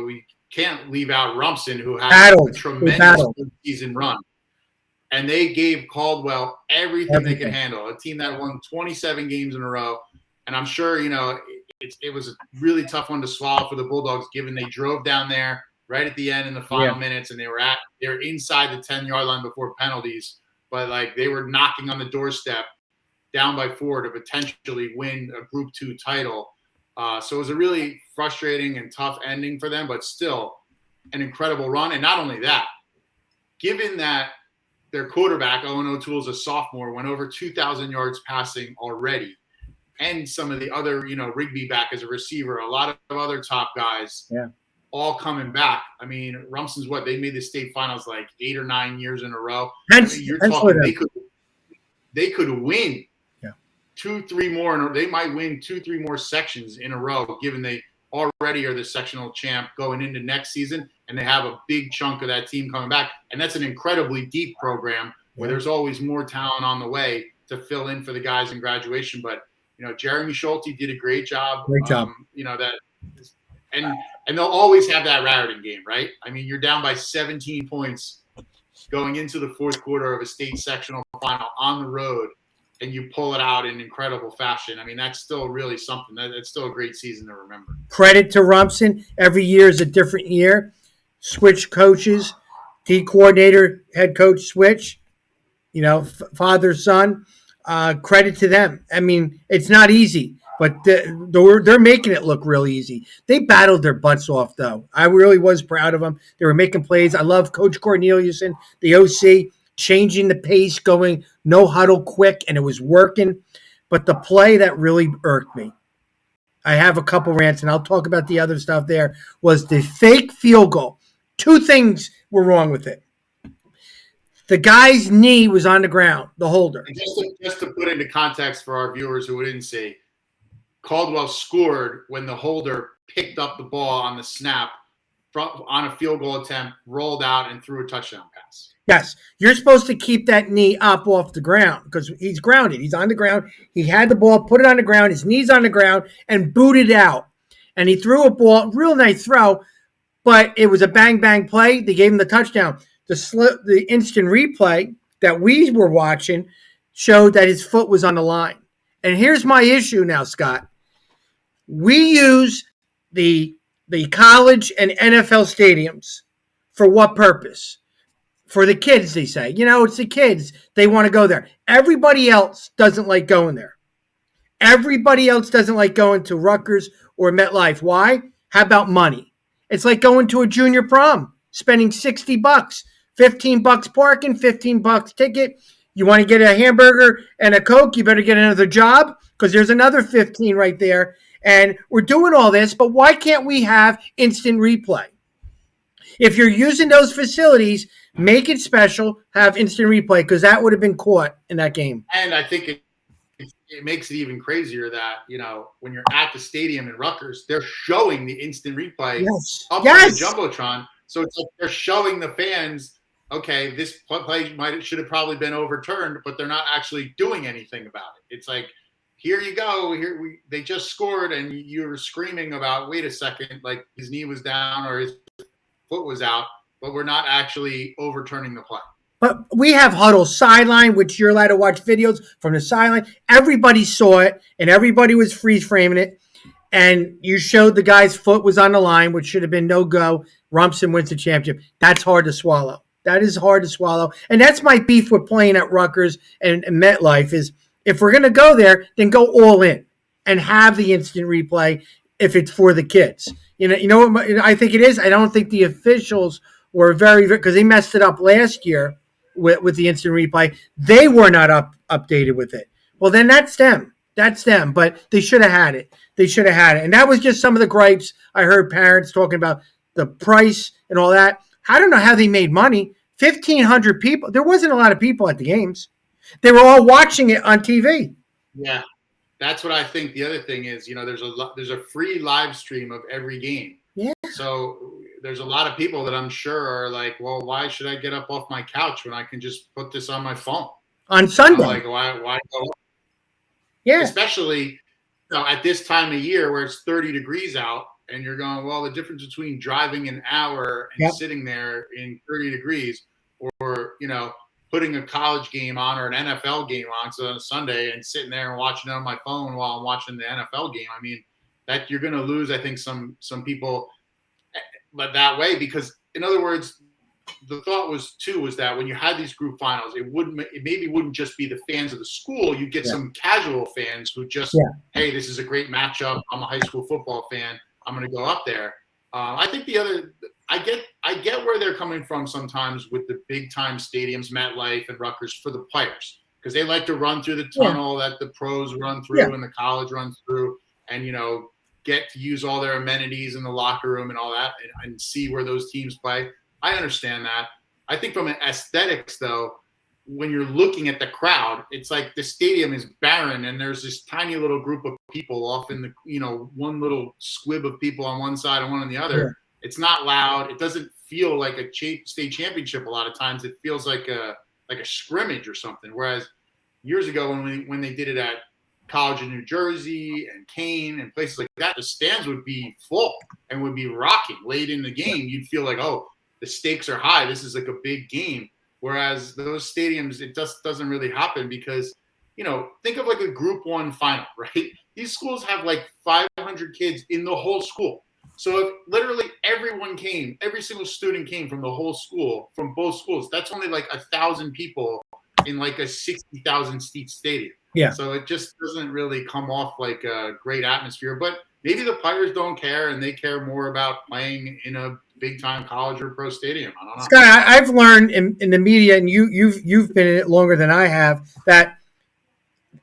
we can't leave out Rumson, who had a tremendous season run. And they gave Caldwell everything they could handle. A team that won 27 games in a row. And I'm sure, it was a really tough one to swallow for the Bulldogs, given they drove down there right at the end in the final minutes, and they were inside the 10-yard line before penalties. But they were knocking on the doorstep, down by 4 to potentially win a Group 2 title. So it was a really frustrating and tough ending for them, but still an incredible run. And not only that, given that their quarterback, Owen O'Toole's a sophomore, went over 2,000 yards passing already, and some of the other, Rigby back as a receiver, a lot of other top guys, all coming back. I mean, Rumson's they made the state finals 8 or 9 years in a row. You're talking they could win 2-3 more, they might win 2-3 more sections in a row, given they already are the sectional champ going into next season, and they have a big chunk of that team coming back. And that's an incredibly deep program where there's always more talent on the way to fill in for the guys in graduation. But Jeremy Schulte did a great job. And they'll always have that Raritan game, right? I mean, you're down by 17 points going into the fourth quarter of a state sectional final on the road, and you pull it out in incredible fashion. I mean, that's still really something. It's still a great season to remember. Credit to Rumson. Every year is a different year. Switch coaches, D coordinator, head coach switch, father, son. Credit to them. I mean, it's not easy, but they're making it look real easy. They battled their butts off, though. I really was proud of them. They were making plays. I love Coach Corneliuson, the OC, changing the pace, going no huddle quick, and it was working. But the play that really irked me, I have a couple rants, and I'll talk about the other stuff there, was the fake field goal. 2 things were wrong with it. The guy's knee was on the ground, the holder. Just to put into context for our viewers who didn't see, Caldwell scored when the holder picked up the ball on the snap on a field goal attempt, rolled out, and threw a touchdown pass. Yes, you're supposed to keep that knee up off the ground because he's grounded. He's on the ground. He had the ball, put it on the ground, his knee's on the ground, and booted out. And he threw a ball, real nice throw, but it was a bang-bang play. They gave him the touchdown. The instant replay that we were watching showed that his foot was on the line. And here's my issue now, Scott. We use the college and NFL stadiums for what purpose? For the kids, they say. It's the kids. They want to go there. Everybody else doesn't like going there. Everybody else doesn't like going to Rutgers or MetLife. Why? How about money? It's like going to a junior prom, spending $60, $15 parking, $15 ticket. You want to get a hamburger and a Coke, you better get another job because there's another 15 right there. And we're doing all this, but why can't we have instant replay? If you're using those facilities, make it special, have instant replay, because that would have been caught in that game. And I think it makes it even crazier that, when you're at the stadium in Rutgers, they're showing the instant replay up on the Jumbotron. So it's like they're showing the fans, okay, this play should have probably been overturned, but they're not actually doing anything about it. It's like, here you go. They just scored, and you're screaming about, wait a second, like his knee was down or his foot was out, but we're not actually overturning the play. But we have Huddle Sideline, which you're allowed to watch videos from the sideline. Everybody saw it, and everybody was freeze framing it. And you showed the guy's foot was on the line, which should have been no go. Rumson wins the championship. That's hard to swallow. That is hard to swallow. And that's my beef with playing at Rutgers and MetLife is if we're going to go there, then go all in and have the instant replay if it's for the kids. You know what I think it is? I don't think the officials were very because they messed it up last year with the instant replay. They were not updated with it. Well, then that's them. That's them. But they should have had it. They should have had it. And that was just some of the gripes I heard parents talking about the price and all that. I don't know how they made money. 1,500 people. There wasn't a lot of people at the games. They were all watching it on TV. Yeah, that's what I think. The other thing is, there's a free live stream of every game. Yeah. So there's a lot of people that I'm sure are like, well, why should I get up off my couch when I can just put this on my phone on Sunday? I'm like, why go? Yeah. Especially at this time of year where it's 30 degrees out And you're going, well, the difference between driving an hour and sitting there in 30 degrees or, putting a college game on or an NFL game on a Sunday and sitting there and watching it on my phone while I'm watching the NFL game. I mean, that you're going to lose, I think, some people but that way, because in other words, the thought was that when you had these group finals, it maybe wouldn't just be the fans of the school. You get some casual fans who just, hey, this is a great matchup. I'm a high school football fan. I'm going to go up there. I think I get where they're coming from sometimes with the big time stadiums, MetLife and Rutgers, for the players, because they like to run through the tunnel that the pros run through and the college runs through, and get to use all their amenities in the locker room and all that, and see where those teams play. I understand that. I think from an aesthetics, though, when you're looking at the crowd, it's like the stadium is barren and there's this tiny little group of people off in the, one little squib of people on one side and one on the other. Yeah. It's not loud. It doesn't feel like a state championship a lot of times. It feels like a scrimmage or something. Whereas years ago when they did it at College in New Jersey and Kane and places like that, the stands would be full and would be rocking late in the game. You'd feel like, oh, the stakes are high. This is like a big game. Whereas those stadiums, it just doesn't really happen because, think of like a Group 1 final, right? These schools have like 500 kids in the whole school. So if literally everyone came, every single student came from the whole school, from both schools, that's only like 1,000 people in like a 60,000 seat stadium. Yeah. So it just doesn't really come off like a great atmosphere. But maybe the players don't care and they care more about playing in a big time college or pro stadium. I don't know. Scott, I've learned in the media, and you've been in it longer than I have, that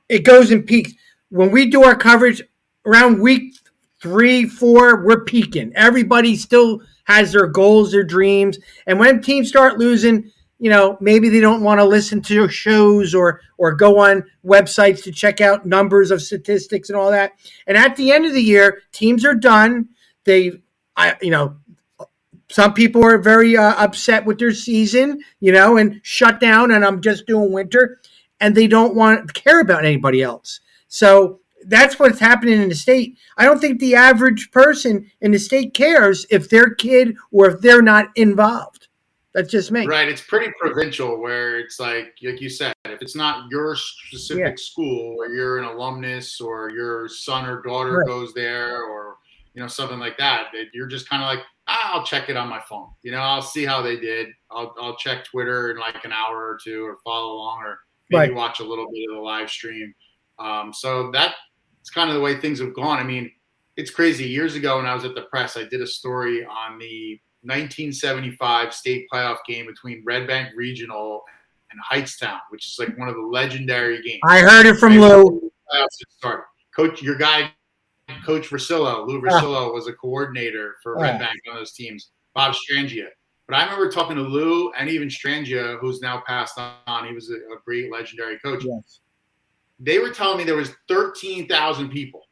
it goes in peaks. When we do our coverage around week 3, 4, we're peaking. Everybody still has their goals, their dreams. And when teams start losing, maybe they don't want to listen to shows or go on websites to check out numbers of statistics and all that. And at the end of the year, teams are done. Some people are very upset with their season, and shut down, and I'm just doing winter, and they don't want to care about anybody else. So that's what's happening in the state. I don't think the average person in the state cares if their kid or if they're not involved. That's just me. Right. It's pretty provincial where it's like you said, if it's not your specific school where you're an alumnus or your son or daughter goes there or, something like that, you're just kind of like, I'll check it on my phone. I'll see how they did. I'll check Twitter in like an hour or two or follow along or maybe watch a little bit of the live stream. So that's kind of the way things have gone. I mean, it's crazy. Years ago when I was at the press, I did a story on the 1975 state playoff game between Red Bank Regional and Heightstown, which is like one of the legendary games. I heard it from Lou. Coach, your guy, Coach Versillo, Lou Versillo was a coordinator for Red Bank on those teams, Bob Strangia. But I remember talking to Lou and even Strangia, who's now passed on. He was a great legendary coach. Yes. They were telling me there was 13,000 people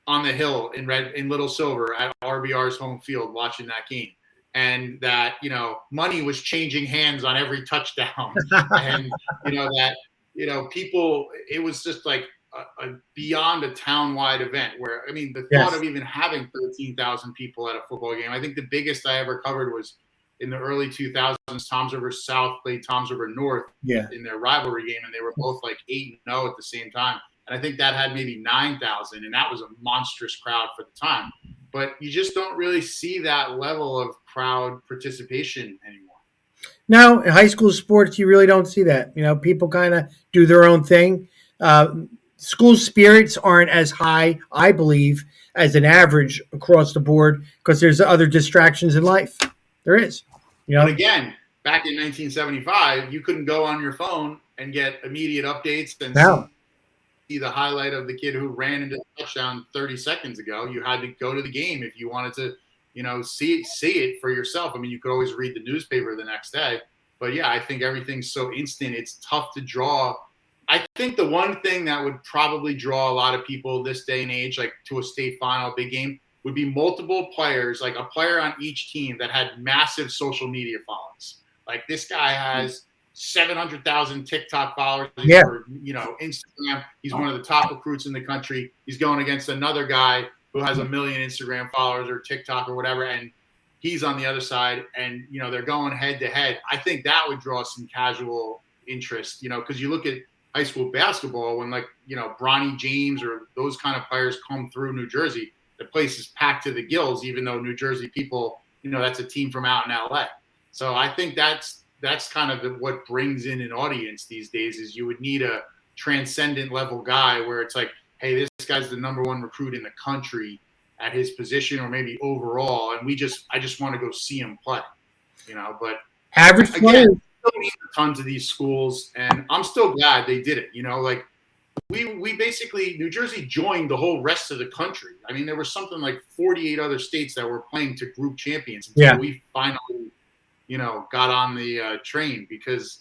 on the hill in Little Silver at RBR's home field watching that game. And that, money was changing hands on every touchdown. And, people, it was just like beyond a town-wide event where, the thought of even having 13,000 people at a football game, I think the biggest I ever covered was in the early 2000s, Toms River South played Toms River North in their rivalry game, and they were both like 8-0 at the same time. And I think that had maybe 9,000, and that was a monstrous crowd for the time. But you just don't really see that level of crowd participation anymore. No, in high school sports, you really don't see that. People kind of do their own thing. School spirits aren't as high, I believe, as an average across the board because there's other distractions in life. There is. But again, back in 1975, you couldn't go on your phone and get immediate updates and see the highlight of the kid who ran into the touchdown 30 seconds ago. You had to go to the game if you wanted to, see it for yourself. You could always read the newspaper the next day. But yeah, I think everything's so instant. It's tough to draw. I think the one thing that would probably draw a lot of people this day and age, like to a state final, big game, would be multiple players, like a player on each team that had massive social media followings. Like this guy has 700,000 TikTok followers or, Instagram. He's one of the top recruits in the country. He's going against another guy who has 1 million Instagram followers or TikTok or whatever, and he's on the other side, and they're going head to head. I think that would draw some casual interest, because you look at high school basketball when Bronny James or those kind of players come through New Jersey, the place is packed to the gills, even though New Jersey people, that's a team from out in LA. So I think that's kind of what brings in an audience these days is you would need a transcendent level guy where it's like, hey, this guy's the number one recruit in the country at his position or maybe overall, and I just want to go see him play, but average player. Again, still need tons of these schools, and I'm still glad they did it. We basically, New Jersey joined the whole rest of the country. I mean, there was something like 48 other states that were playing to group champions until we finally, got on the train because,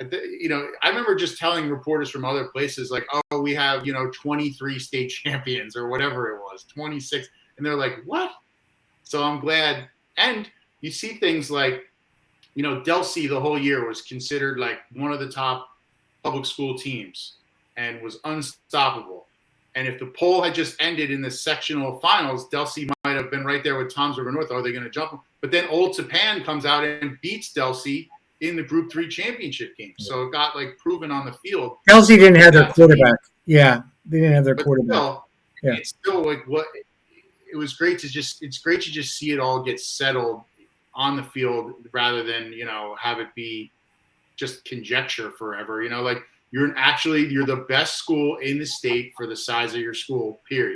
I remember just telling reporters from other places like, oh, we have, 23 state champions or whatever it was, 26. And they're like, what? So I'm glad. And you see things like, Delsey the whole year was considered like one of the top public school teams and was unstoppable. And if the poll had just ended in the sectional finals, Delsey might have been right there with Tom's River North. Are they going to jump? But then Old Japan comes out and beats Delsey in the Group 3 championship game. So it got proven on the field. Delsey didn't have their quarterback. Yeah, they didn't have their quarterback. Still, it's still what it was great to just see it all get settled on the field rather than have it be just conjecture forever. You're the best school in the state for the size of your school, period.